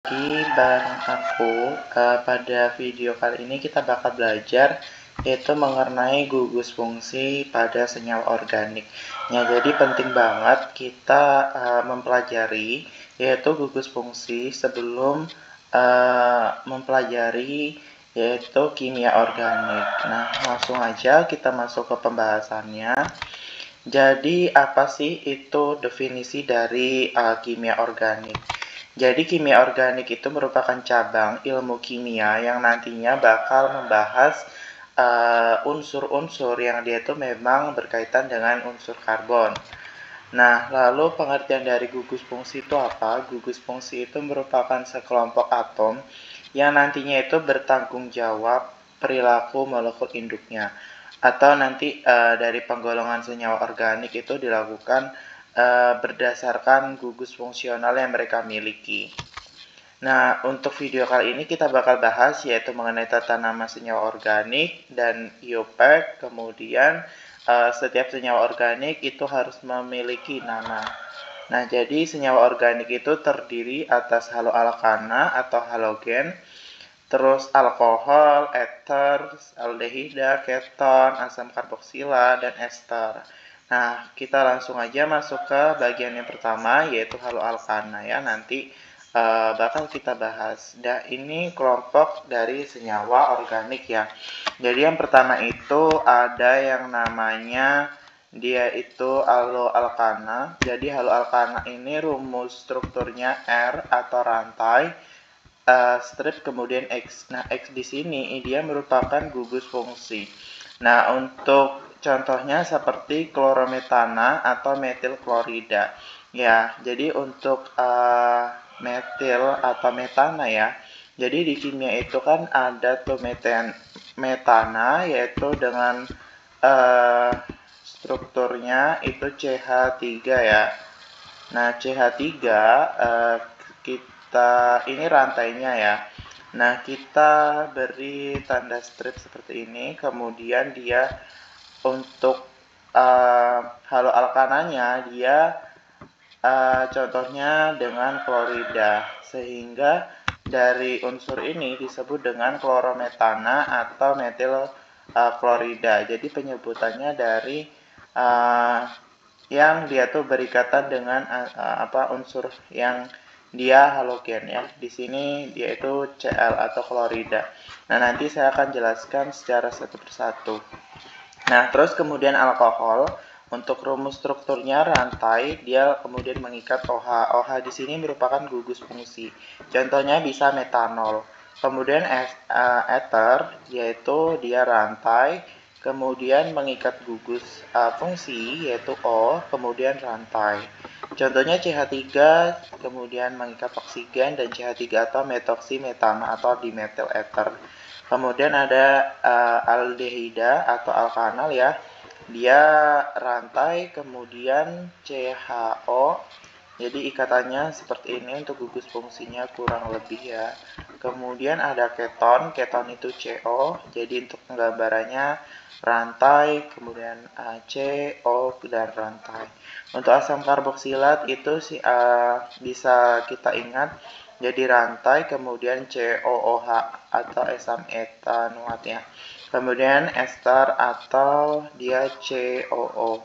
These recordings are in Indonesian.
Lagi bareng aku. Pada video kali ini kita bakal belajar yaitu mengenai gugus fungsi pada senyawa organik. Jadi penting banget kita mempelajari yaitu gugus fungsi sebelum mempelajari yaitu kimia organik. Nah, langsung aja kita masuk ke pembahasannya. Jadi apa sih itu definisi dari kimia organik? Jadi kimia organik itu merupakan cabang ilmu kimia yang nantinya bakal membahas unsur-unsur yang dia itu memang berkaitan dengan unsur karbon. Nah, lalu pengertian dari gugus fungsi itu apa? Gugus fungsi itu merupakan sekelompok atom yang nantinya itu bertanggung jawab perilaku molekul induknya. Atau nanti dari penggolongan senyawa organik itu dilakukan berdasarkan gugus fungsional yang mereka miliki. Nah, untuk video kali ini kita bakal bahas yaitu mengenai tata nama senyawa organik dan IUPAC. Kemudian setiap senyawa organik itu harus memiliki nama. Nah, jadi senyawa organik itu terdiri atas haloalkana atau halogen, terus alkohol, ether, aldehida, keton, asam karboksila, dan ester. Nah, kita langsung aja masuk ke bagian yang pertama, yaitu haloalkana ya. Nanti bakal kita bahas. Ini kelompok dari senyawa organik ya. Jadi yang pertama itu ada yang namanya dia itu haloalkana. Jadi haloalkana ini rumus strukturnya R atau rantai, strip kemudian X. Nah, X di sini dia merupakan gugus fungsi. Nah, untuk contohnya seperti klorometana atau metil klorida. Ya, jadi untuk metil atau metana ya. Jadi di kimia itu kan ada tuh metana yaitu dengan strukturnya itu CH3 ya. Nah, CH3 ini rantainya ya. Nah, kita beri tanda strip seperti ini, kemudian dia untuk haloalkananya dia contohnya dengan klorida, sehingga dari unsur ini disebut dengan klorometana atau metil klorida. Jadi penyebutannya dari yang dia tuh berikatan dengan unsur yang dia halogen ya. Di sini dia itu Cl atau klorida. Nah, nanti saya akan jelaskan secara satu persatu. Nah, terus kemudian alkohol. Untuk rumus strukturnya rantai, dia kemudian mengikat OH. OH di sini merupakan gugus fungsi. Contohnya bisa metanol. Kemudian ether, yaitu dia rantai, kemudian mengikat gugus fungsi, yaitu O, kemudian rantai. Contohnya CH3, kemudian mengikat oksigen, dan CH3 atau metoksimetana atau dimetil ether. Kemudian ada aldehida atau alkanal ya. Dia rantai, kemudian CHO. Jadi ikatannya seperti ini untuk gugus fungsinya kurang lebih ya. Kemudian ada keton, keton itu CO. Jadi untuk penggambarannya rantai, kemudian CO dan rantai. Untuk asam karboksilat itu bisa kita ingat jadi rantai, kemudian COOH atau asam etanoat ya. Kemudian ester atau dia COO.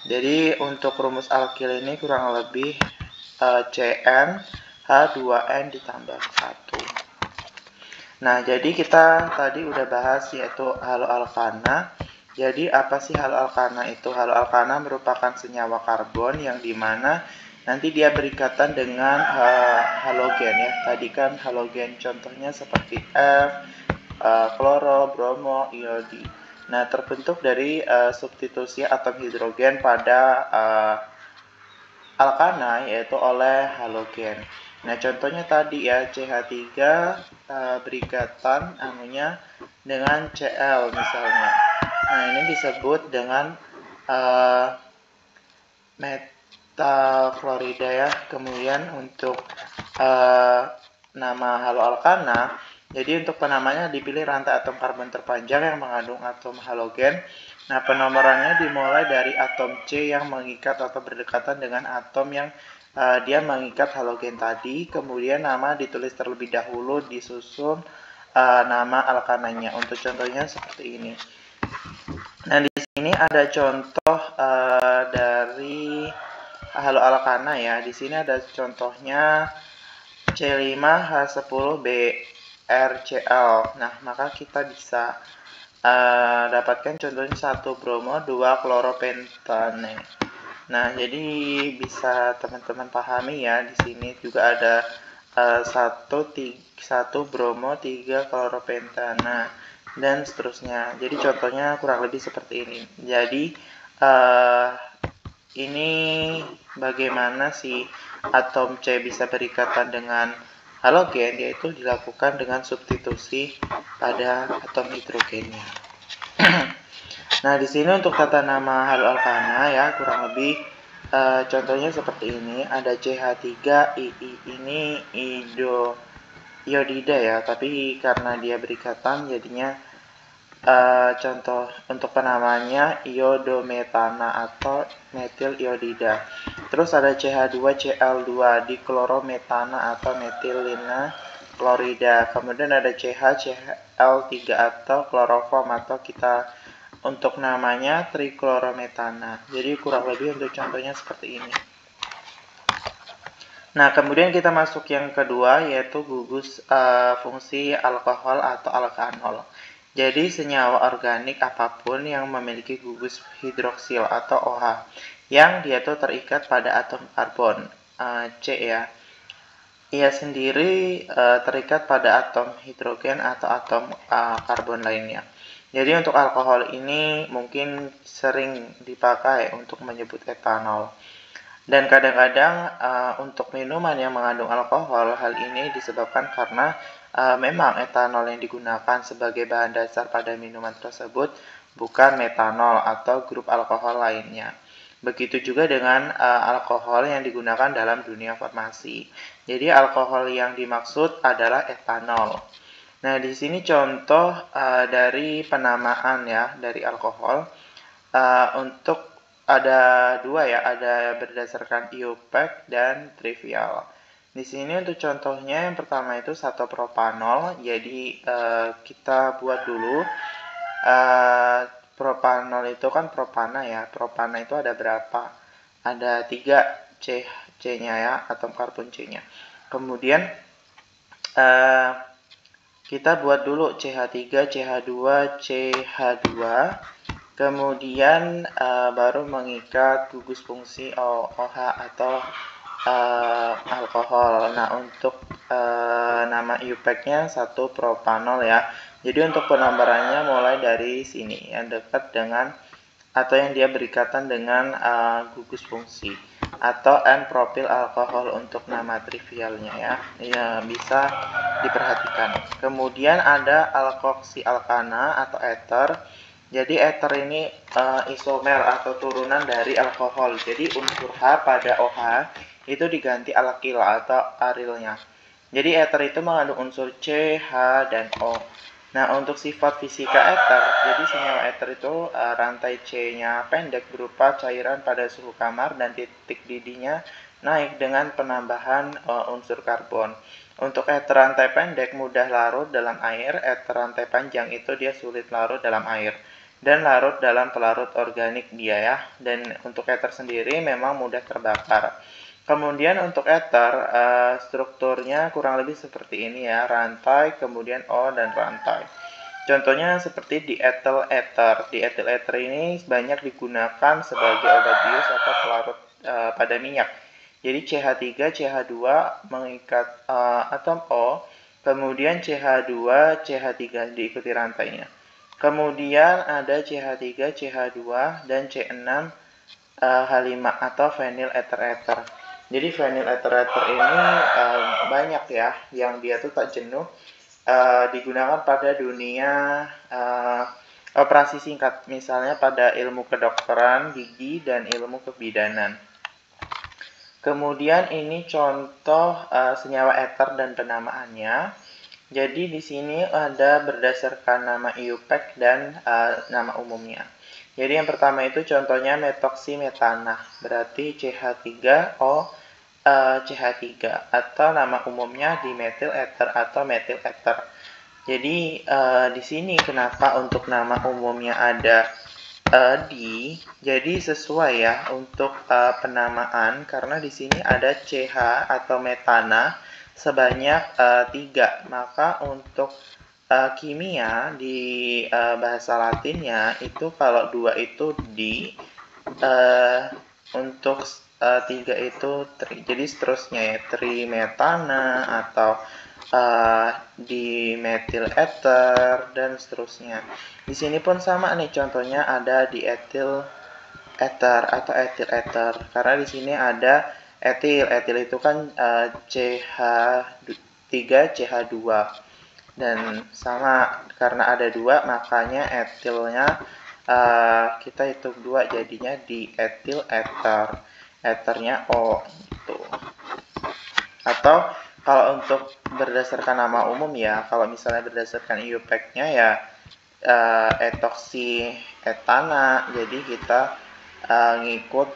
Jadi untuk rumus alkil ini kurang lebih CN H2N ditambah 1. Nah, jadi kita tadi udah bahas yaitu haloalkana. Jadi apa sih haloalkana itu? Haloalkana merupakan senyawa karbon yang dimana nanti dia berikatan dengan halogen ya. Tadi kan halogen contohnya seperti F, kloro, bromo, iodi. Nah, terbentuk dari substitusi atom hidrogen pada alkana yaitu oleh halogen. Nah, contohnya tadi ya CH3 berikatan dengan Cl misalnya. Nah, ini disebut dengan metal klorida ya. Kemudian untuk nama haloalkana, jadi untuk penamanya dipilih rantai atom karbon terpanjang yang mengandung atom halogen. Nah, penomorannya dimulai dari atom C yang mengikat atau berdekatan dengan atom yang dia mengikat halogen tadi, kemudian nama ditulis terlebih dahulu, disusun nama alkananya. Untuk contohnya seperti ini. Nah, di sini ada contoh dari haloalkana ya. Di sini ada contohnya C5H10BrCl. Nah, maka kita bisa dapatkan contohnya 1 bromo 2 kloropentane. Nah, jadi bisa teman-teman pahami ya, di sini juga ada 1 bromo 3 kloropentana dan seterusnya. Jadi contohnya kurang lebih seperti ini. Jadi ini bagaimana si atom C bisa berikatan dengan halogen, yaitu dilakukan dengan substitusi pada atom hidrogennya. Nah, di sini untuk tata nama haloalkana ya, kurang lebih contohnya seperti ini. Ada CH3II, ini iodida ya, tapi karena dia berikatan jadinya contoh untuk penamanya iodometana atau metil iodida. Terus ada CH2Cl2 diklorometana atau metilina klorida. Kemudian ada CH-CL3 atau kloroform atau kita untuk namanya triklorometana. Jadi kurang lebih untuk contohnya seperti ini. Nah, kemudian kita masuk yang kedua, yaitu gugus fungsi alkohol atau alkanol. Jadi senyawa organik apapun yang memiliki gugus hidroksil atau OH, yang dia tuh terikat pada atom karbon C ya. Ia sendiri terikat pada atom hidrogen atau atom karbon lainnya. Jadi untuk alkohol ini mungkin sering dipakai untuk menyebut etanol. Dan kadang-kadang untuk minuman yang mengandung alkohol, hal ini disebabkan karena memang etanol yang digunakan sebagai bahan dasar pada minuman tersebut bukan metanol atau grup alkohol lainnya. Begitu juga dengan alkohol yang digunakan dalam dunia farmasi. Jadi alkohol yang dimaksud adalah etanol. Nah, di sini contoh dari penamaan ya dari alkohol untuk ada dua ya, ada berdasarkan IUPAC dan trivial. Di sini untuk contohnya yang pertama itu 1 propanol. Jadi kita buat dulu propanol itu kan propana ya. Propana itu ada berapa? Ada 3 C-nya ya, atom karbon C-nya. Kemudian kita buat dulu CH3, CH2, CH2. Kemudian baru mengikat gugus fungsi OH atau alkohol. Nah, untuk nama IUPAC-nya 1 propanol ya. Jadi untuk penomborannya mulai dari sini yang dekat dengan atau yang dia berikatan dengan gugus fungsi atau N-propil alkohol untuk nama trivialnya ya. Ya, bisa diperhatikan. Kemudian ada alkoksialkana atau ether. Jadi ether ini isomer atau turunan dari alkohol. Jadi unsur H pada OH itu diganti alkil atau arilnya. Jadi ether itu mengandung unsur C, H, dan O. Nah, untuk sifat fisika ether, jadi senyawa ether itu rantai C-nya pendek berupa cairan pada suhu kamar dan titik didihnya naik dengan penambahan unsur karbon. Untuk ether rantai pendek mudah larut dalam air, ether rantai panjang itu dia sulit larut dalam air dan larut dalam pelarut organik dia ya. Dan untuk ether sendiri memang mudah terbakar. Kemudian untuk ether strukturnya kurang lebih seperti ini ya, rantai, kemudian O dan rantai. Contohnya seperti diethyl ether. Diethyl ether ini banyak digunakan sebagai obat bius atau pelarut pada minyak. Jadi CH3, CH2 mengikat atom O, kemudian CH2, CH3 diikuti rantainya. Kemudian ada CH3, CH2, dan C6 H5 atau vinyl ether-ether. Jadi vinyl ether-ether ini banyak ya, yang dia tuh tak jenuh digunakan pada dunia operasi singkat, misalnya pada ilmu kedokteran, gigi, dan ilmu kebidanan. Kemudian ini contoh senyawa ether dan penamaannya. Jadi di sini ada berdasarkan nama IUPAC dan nama umumnya. Jadi yang pertama itu contohnya metoksimetana, berarti CH3O CH3 atau nama umumnya dimethyl ether atau methyl ether. Jadi di sini kenapa untuk nama umumnya ada di, jadi sesuai ya untuk penamaan karena di sini ada CH atau metana sebanyak 3. Maka untuk kimia di bahasa Latinnya itu kalau 2 itu di, untuk 3 itu tri. Jadi seterusnya ya, trimetana atau dimethyl ether dan seterusnya. Di sini pun sama nih contohnya ada di ethyl ether atau ethyl ether karena di sini ada etil. Etil itu kan CH3 CH2 dan sama karena ada 2 makanya etilnya kita hitung 2 jadinya di ethyl ether. Ethernya O gitu. Atau kalau untuk berdasarkan nama umum ya, kalau misalnya berdasarkan IUPAC-nya ya etoksi etana, jadi kita ngikut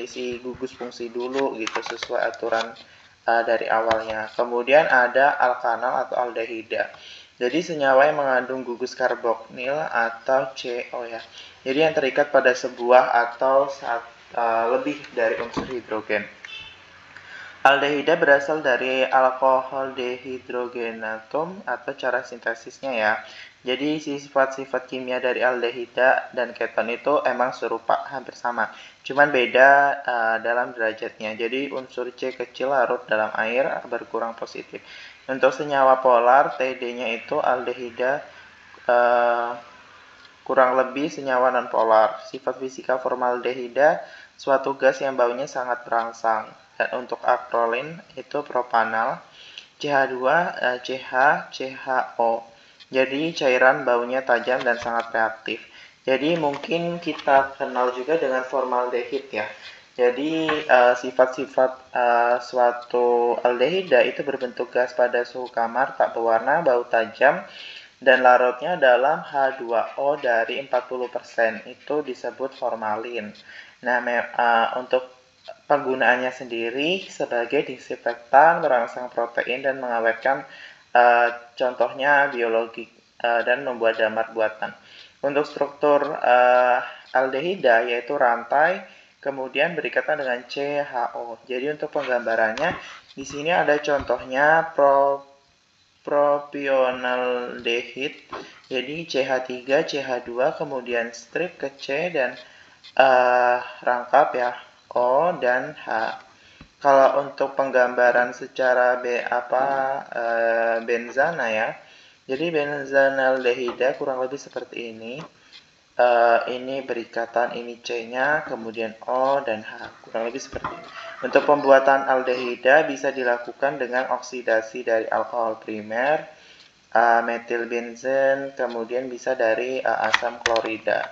si gugus fungsi dulu gitu sesuai aturan dari awalnya. Kemudian ada alkanal atau aldehida. Jadi senyawa yang mengandung gugus karbonil atau CO ya. Jadi yang terikat pada sebuah atau lebih dari unsur hidrogen. Aldehida berasal dari alkohol dehidrogenatum atau cara sintesisnya ya. Jadi sifat-sifat kimia dari aldehida dan keton itu emang serupa, hampir sama. Cuman beda dalam derajatnya. Jadi unsur C kecil larut dalam air berkurang positif. Untuk senyawa polar, TD-nya itu aldehida kurang lebih senyawa non-polar. Sifat fisika formaldehida, suatu gas yang baunya sangat berangsang. Dan untuk akrolin itu propanal, CH2, CH, CHO. Jadi cairan baunya tajam dan sangat reaktif. Jadi mungkin kita kenal juga dengan formaldehid ya. Jadi sifat-sifat suatu aldehida itu berbentuk gas pada suhu kamar, tak berwarna, bau tajam, dan larutnya dalam H2O dari 40%. Itu disebut formalin. Nah, untuk penggunaannya sendiri sebagai disinfektan, merangsang protein dan mengawetkan, contohnya biologi dan membuat damar buatan. Untuk struktur aldehida yaitu rantai, kemudian berikatan dengan CHO. Jadi untuk penggambarannya di sini ada contohnya propionaldehid. Jadi CH3, CH2, kemudian strip ke C dan rangkap ya O dan H. Kalau untuk penggambaran secara benzana ya, jadi benzanaldehida kurang lebih seperti ini. Ini berikatan, ini C-nya, kemudian O dan H, kurang lebih seperti ini. Untuk pembuatan aldehida bisa dilakukan dengan oksidasi dari alkohol primer, metilbenzen, kemudian bisa dari asam klorida.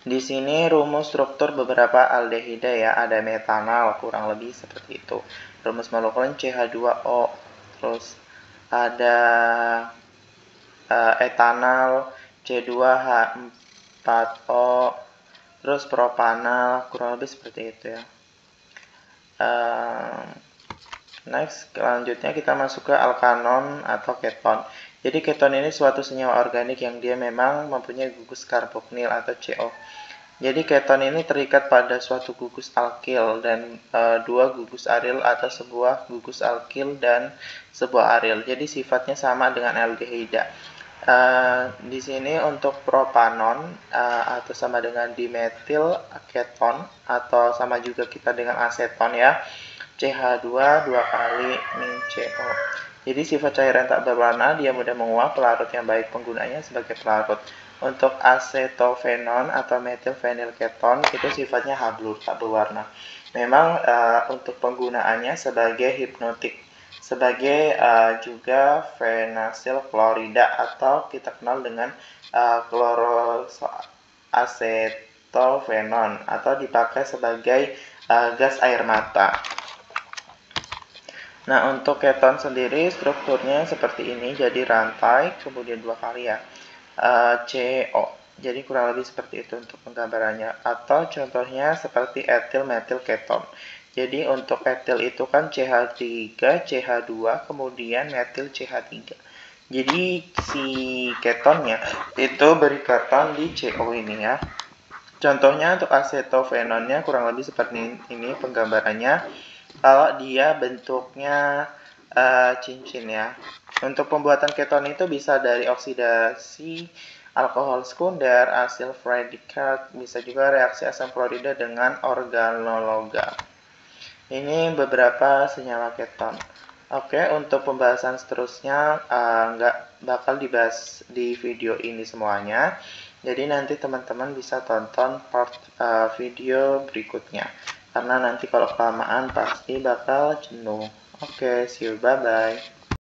Di sini rumus struktur beberapa aldehida ya, ada metanal kurang lebih seperti itu. Rumus molekuler CH2O, terus ada etanal C2H4O, terus propanal kurang lebih seperti itu ya. Next, selanjutnya kita masuk ke alkanon atau keton. Jadi keton ini suatu senyawa organik yang dia memang mempunyai gugus karbonil atau CO. Jadi keton ini terikat pada suatu gugus alkil dan dua gugus aril atau sebuah gugus alkil dan sebuah aril. Jadi sifatnya sama dengan aldehida. Di sini untuk propanon atau sama dengan dimetil keton atau sama juga kita dengan aseton ya. CH2 2 kali min CO. Jadi sifat cairan tak berwarna, dia mudah menguap, pelarut yang baik penggunanya sebagai pelarut. Untuk acetofenon atau metilfenilketon itu sifatnya hablur, tak berwarna. Memang untuk penggunaannya sebagai hipnotik, sebagai juga fenasil klorida atau kita kenal dengan chloroacetofenon atau dipakai sebagai gas air mata. Nah, untuk keton sendiri strukturnya seperti ini, jadi rantai, kemudian 2 kali ya, CO. Jadi kurang lebih seperti itu untuk penggambarannya. Atau contohnya seperti etil metil keton. Jadi untuk etil itu kan CH3, CH2, kemudian metil CH3. Jadi si ketonnya itu berikatan di CO ini ya. Contohnya untuk acetofenonnya kurang lebih seperti ini penggambarannya. Kalau dia bentuknya cincin ya. Untuk pembuatan keton itu bisa dari oksidasi alkohol sekunder, asil predikat, bisa juga reaksi asam klorida dengan organologa. Ini beberapa senyawa keton. Oke, untuk pembahasan seterusnya nggak bakal dibahas di video ini semuanya. Jadi nanti teman-teman bisa tonton part video berikutnya. Karena nanti kalau kelamaan pasti bakal jenuh. Oke, see you, bye-bye.